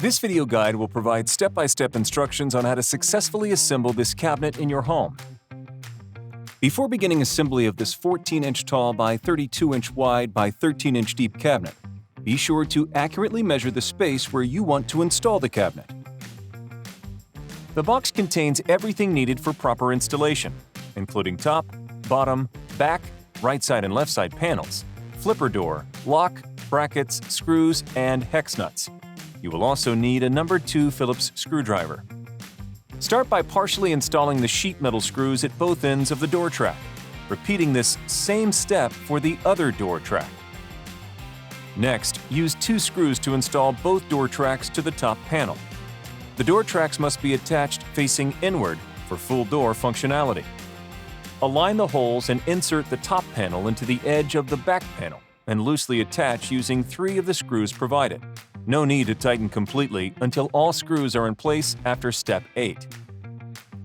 This video guide will provide step-by-step instructions on how to successfully assemble this cabinet in your home. Before beginning assembly of this 14-inch tall by 32-inch wide by 13-inch deep cabinet, be sure to accurately measure the space where you want to install the cabinet. The box contains everything needed for proper installation, including top, bottom, back, right side and left side panels, flipper door, lock, brackets, screws, and hex nuts. You will also need a number 2 Phillips screwdriver. Start by partially installing the sheet metal screws at both ends of the door track, repeating this same step for the other door track. Next, use 2 screws to install both door tracks to the top panel. The door tracks must be attached facing inward for full door functionality. Align the holes and insert the top panel into the edge of the back panel and loosely attach using 3 of the screws provided. No need to tighten completely until all screws are in place after step 8.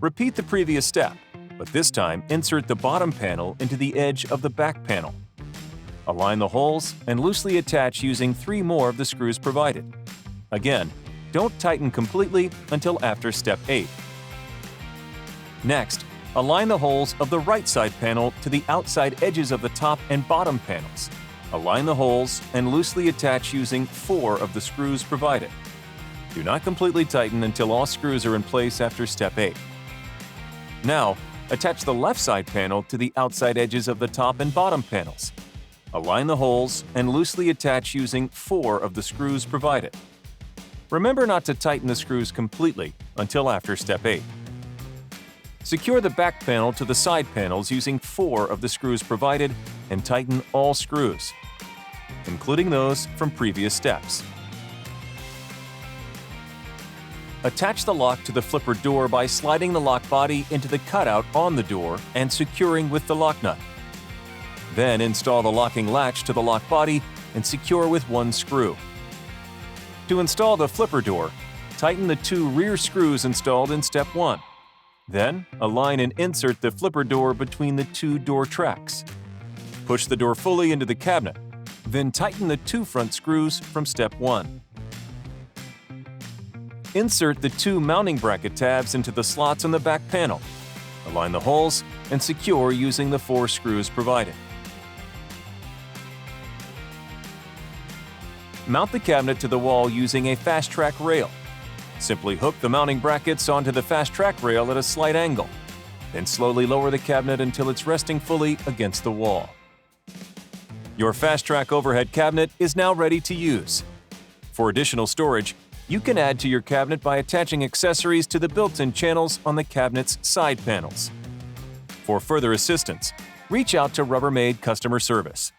Repeat the previous step, but this time insert the bottom panel into the edge of the back panel. Align the holes and loosely attach using 3 more of the screws provided. Again, don't tighten completely until after step 8. Next, align the holes of the right side panel to the outside edges of the top and bottom panels. Align the holes and loosely attach using 4 of the screws provided. Do not completely tighten until all screws are in place after step 8. Now, attach the left side panel to the outside edges of the top and bottom panels. Align the holes and loosely attach using 4 of the screws provided. Remember not to tighten the screws completely until after step 8. Secure the back panel to the side panels using 4 of the screws provided and tighten all screws, including those from previous steps. Attach the lock to the flipper door by sliding the lock body into the cutout on the door and securing with the lock nut. Then install the locking latch to the lock body and secure with 1 screw. To install the flipper door, tighten the 2 rear screws installed in step 1. Then, align and insert the flipper door between the 2 door tracks. Push the door fully into the cabinet, then tighten the 2 front screws from step 1. Insert the 2 mounting bracket tabs into the slots on the back panel. Align the holes and secure using the 4 screws provided. Mount the cabinet to the wall using a FastTrack rail. Simply hook the mounting brackets onto the FastTrack rail at a slight angle. Then slowly lower the cabinet until it's resting fully against the wall. Your FastTrack overhead cabinet is now ready to use. For additional storage, you can add to your cabinet by attaching accessories to the built-in channels on the cabinet's side panels. For further assistance, reach out to Rubbermaid Customer Service.